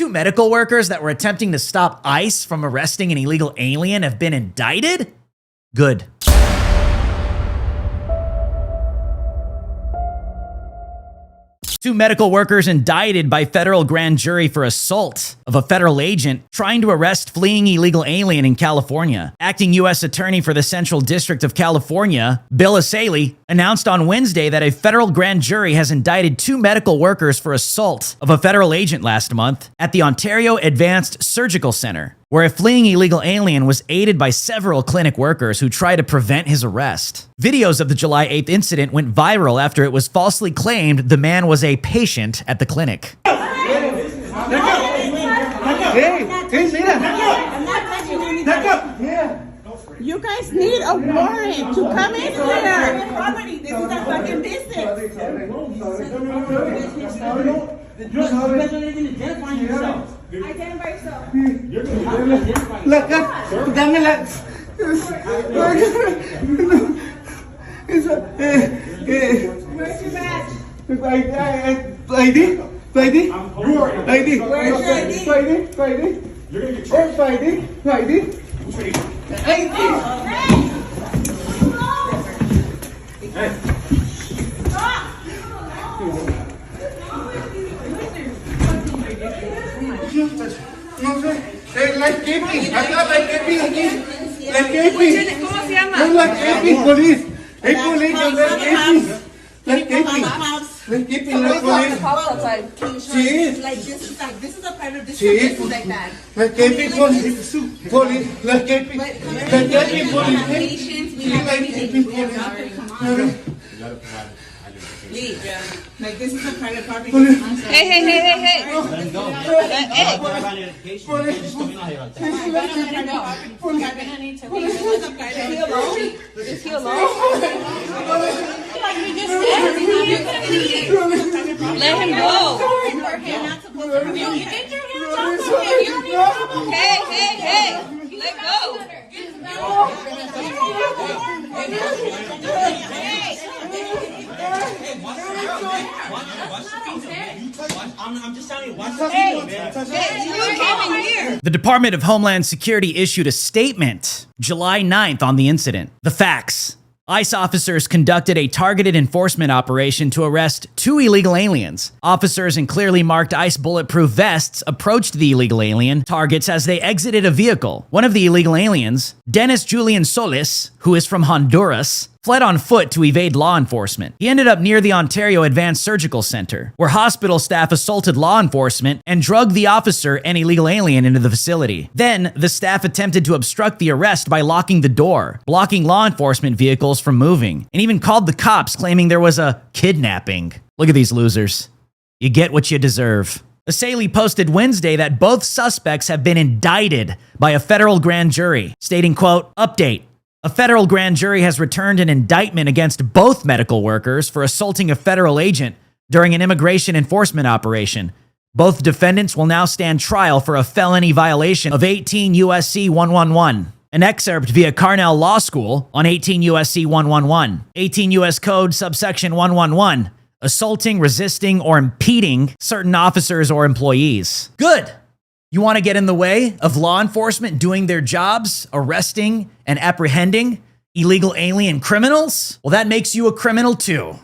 Two medical workers that were attempting to stop ICE from arresting an illegal alien have been indicted? Good. Two medical workers indicted by federal grand jury for assault of a federal agent trying to arrest fleeing illegal alien in California. Acting U.S. Attorney for the Central District of California, Bill Asaley, announced on Wednesday that a federal grand jury has indicted two medical workers for assault of a federal agent last month at the Ontario Advanced Surgical Center, where a fleeing illegal alien was aided by several clinic workers who tried to prevent his arrest. Videos of the July 8th incident went viral after it was falsely claimed the man was a patient at the clinic. You guys need a warrant to come in here. Property. This is a fucking business. You guys don't even identify yourself. Identify yourself. Look, dame la. Where's your badge? ID? ID? ID? Where's your ID? ID? You're gonna get charged. ID? ¿Cómo se llama? Police. This is a private district. Like that. Leave. Like this is a private property. Hey. Is he alone? Let him go. Hey. Let go. I'm just telling you, watch The Department of Homeland Security issued a statement July 9th on the incident. The facts. ICE officers conducted a targeted enforcement operation to arrest two illegal aliens. Officers in clearly marked ICE bulletproof vests approached the illegal alien targets as they exited a vehicle. One of the illegal aliens, Dennis Julian Solis, who is from Honduras, fled on foot to evade law enforcement. He ended up near the Ontario Advanced Surgical Center, where hospital staff assaulted law enforcement and drugged the officer and illegal alien into the facility. Then, the staff attempted to obstruct the arrest by locking the door, blocking law enforcement vehicles from moving, and even called the cops, claiming there was a kidnapping. Look at these losers. You get what you deserve. Asaley posted Wednesday that both suspects have been indicted by a federal grand jury, stating, quote, "Update. A federal grand jury has returned an indictment against both medical workers for assaulting a federal agent during an immigration enforcement operation. Both defendants will now stand trial for a felony violation of 18 U.S.C. 111. An excerpt via Cornell Law School on 18 U.S.C. 111. 18 U.S. Code subsection 111. Assaulting, resisting, or impeding certain officers or employees. Good. You want to get in the way of law enforcement doing their jobs, arresting and apprehending illegal alien criminals? Well, that makes you a criminal too.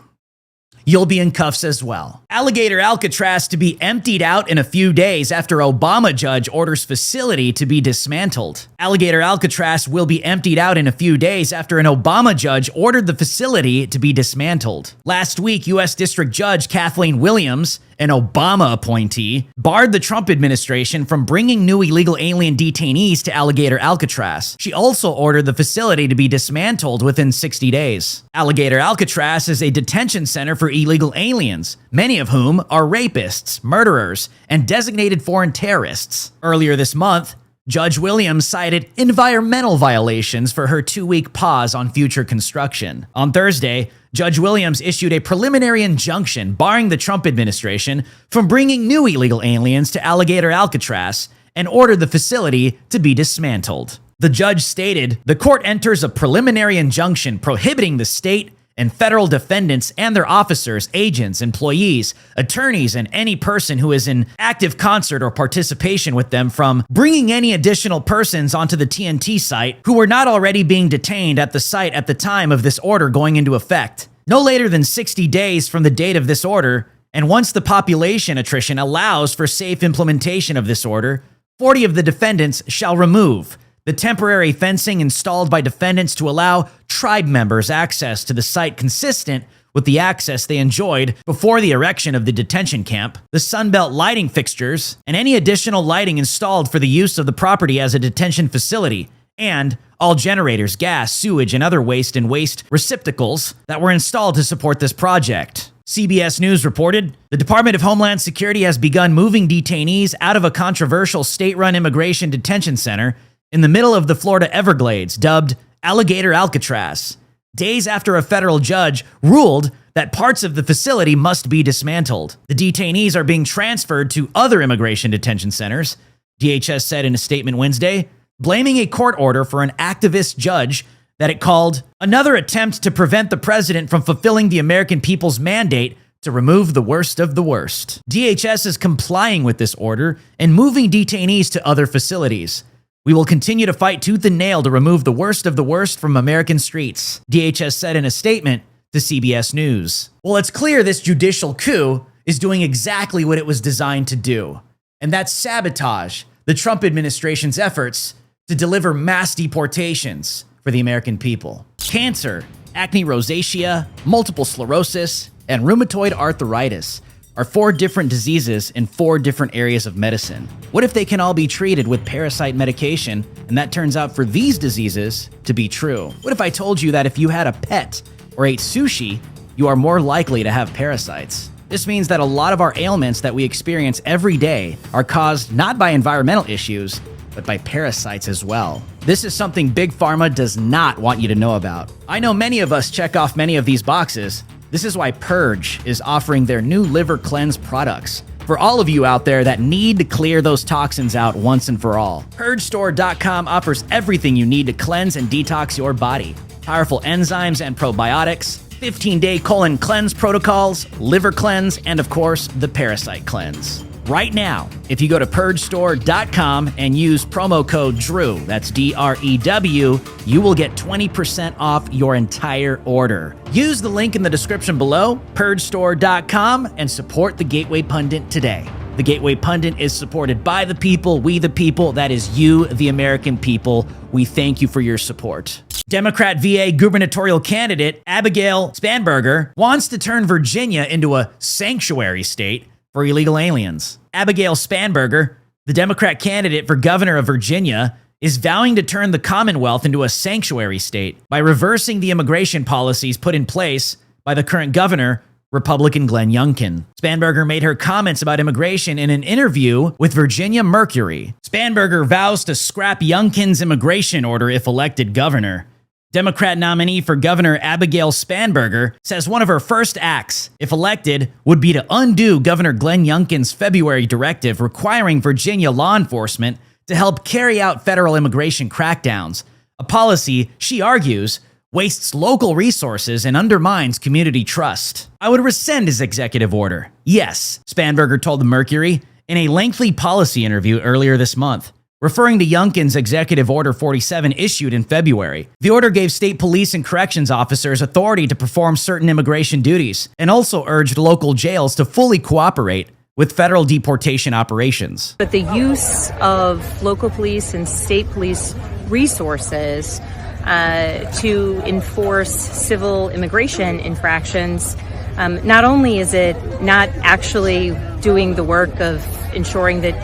You'll be in cuffs as well. Alligator Alcatraz to be emptied out in a few days after Obama judge orders facility to be dismantled. Alligator Alcatraz will be emptied out in a few days after an Obama judge ordered the facility to be dismantled. Last week, U.S. District Judge Kathleen Williams, an Obama appointee, barred the Trump administration from bringing new illegal alien detainees to Alligator Alcatraz. She also ordered the facility to be dismantled within 60 days. Alligator Alcatraz is a detention center for illegal aliens, many of whom are rapists, murderers, and designated foreign terrorists. Earlier this month, Judge Williams cited environmental violations for her 2-week pause on future construction. On Thursday, Judge Williams issued a preliminary injunction barring the Trump administration from bringing new illegal aliens to Alligator Alcatraz and ordered the facility to be dismantled. The judge stated, "The court enters a preliminary injunction prohibiting the state and federal defendants and their officers, agents, employees, attorneys, and any person who is in active concert or participation with them from bringing any additional persons onto the TNT site who were not already being detained at the site at the time of this order going into effect. No later than 60 days from the date of this order, and once the population attrition allows for safe implementation of this order, 40 of the defendants shall remove the temporary fencing installed by defendants to allow tribe members access to the site consistent with the access they enjoyed before the erection of the detention camp, the Sunbelt lighting fixtures, and any additional lighting installed for the use of the property as a detention facility, and all generators, gas, sewage, and other waste and waste receptacles that were installed to support this project. CBS News reported, the Department of Homeland Security has begun moving detainees out of a controversial state-run immigration detention center in the middle of the Florida Everglades, dubbed Alligator Alcatraz, days after a federal judge ruled that parts of the facility must be dismantled. The detainees are being transferred to other immigration detention centers, DHS said in a statement Wednesday, blaming a court order for an activist judge that it called another attempt to prevent the president from fulfilling the American people's mandate to remove the worst of the worst. DHS is complying with this order and moving detainees to other facilities. We will continue to fight tooth and nail to remove the worst of the worst from American streets, DHS said in a statement to CBS News. Well, it's clear this judicial coup is doing exactly what it was designed to do, and that's sabotage the Trump administration's efforts to deliver mass deportations for the American people. Cancer, acne rosacea, multiple sclerosis, and rheumatoid arthritis are 4 different diseases in 4 different areas of medicine. What if they can all be treated with parasite medication, and that turns out for these diseases to be true? What if I told you that if you had a pet or ate sushi, you are more likely to have parasites? This means that a lot of our ailments that we experience every day are caused not by environmental issues, but by parasites as well. This is something Big Pharma does not want you to know about. I know many of us check off many of these boxes. This is why Purge is offering their new liver cleanse products for all of you out there that need to clear those toxins out once and for all. PurgeStore.com offers everything you need to cleanse and detox your body. Powerful enzymes and probiotics, 15-day colon cleanse protocols, liver cleanse, and of course, the parasite cleanse. Right now, if you go to PurgeStore.com and use promo code DREW, that's DREW, you will get 20% off your entire order. Use the link in the description below, PurgeStore.com, and support the Gateway Pundit today. The Gateway Pundit is supported by the people, we the people, that is you, the American people. We thank you for your support. Democrat VA gubernatorial candidate Abigail Spanberger wants to turn Virginia into a sanctuary state for illegal aliens. Abigail Spanberger, the Democrat candidate for governor of Virginia, is vowing to turn the Commonwealth into a sanctuary state by reversing the immigration policies put in place by the current governor, Republican Glenn Youngkin. Spanberger made her comments about immigration in an interview with Virginia Mercury. Spanberger vows to scrap Youngkin's immigration order if elected governor. Democrat nominee for Governor Abigail Spanberger says one of her first acts, if elected, would be to undo Governor Glenn Youngkin's February directive requiring Virginia law enforcement to help carry out federal immigration crackdowns, a policy, she argues, wastes local resources and undermines community trust. I would rescind his executive order. Yes, Spanberger told the Mercury in a lengthy policy interview earlier this month, referring to Youngkin's Executive Order 47 issued in February. The order gave state police and corrections officers authority to perform certain immigration duties and also urged local jails to fully cooperate with federal deportation operations. But the use of local police and state police resources to enforce civil immigration infractions, not only is it not actually doing the work of ensuring that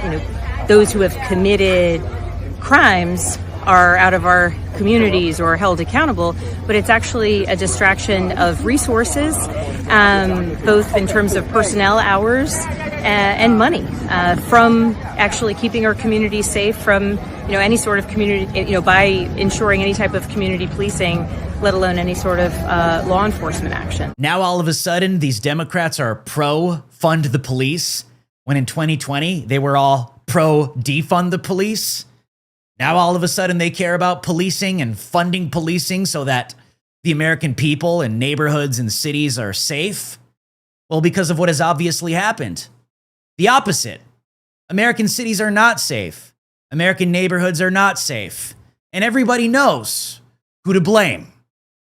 those who have committed crimes are out of our communities or held accountable, but it's actually a distraction of resources, both in terms of personnel hours and money, from actually keeping our communities safe from any sort of community, by ensuring any type of community policing, let alone any sort of law enforcement action. Now all of a sudden, these Democrats are pro-fund the police, when in 2020, they were all pro-defund the police. Now all of a sudden they care about policing and funding policing so that the American people and neighborhoods and cities are safe? Well, because of what has obviously happened. The opposite. American cities are not safe. American neighborhoods are not safe. And everybody knows who to blame.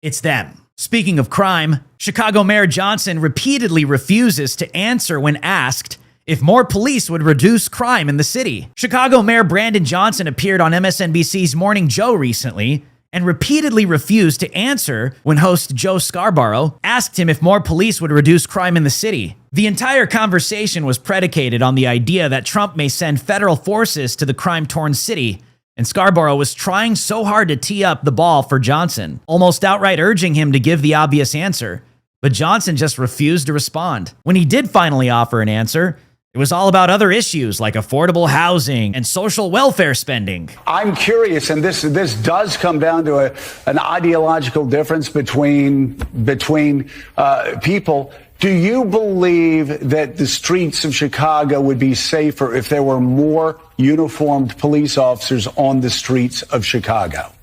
It's them. Speaking of crime, Chicago Mayor Johnson repeatedly refuses to answer when asked if more police would reduce crime in the city. Chicago Mayor Brandon Johnson appeared on MSNBC's Morning Joe recently and repeatedly refused to answer when host Joe Scarborough asked him if more police would reduce crime in the city. The entire conversation was predicated on the idea that Trump may send federal forces to the crime-torn city, and Scarborough was trying so hard to tee up the ball for Johnson, almost outright urging him to give the obvious answer. But Johnson just refused to respond. When he did finally offer an answer, it was all about other issues like affordable housing and social welfare spending. I'm curious, and this does come down to an ideological difference between people. Do you believe that the streets of Chicago would be safer if there were more uniformed police officers on the streets of Chicago?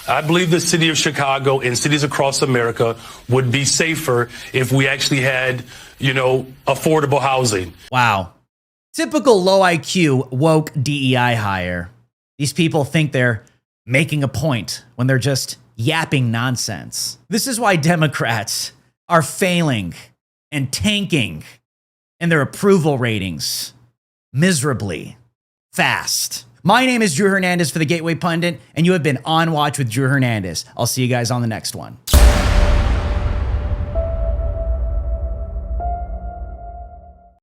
I believe the city of Chicago and cities across America would be safer if we actually had, affordable housing. Wow. Typical low IQ, woke DEI hire. These people think they're making a point when they're just yapping nonsense. This is why Democrats are failing and tanking in their approval ratings miserably fast. My name is Drew Hernandez for the Gateway Pundit, and you have been on Watch with Drew Hernandez. I'll see you guys on the next one.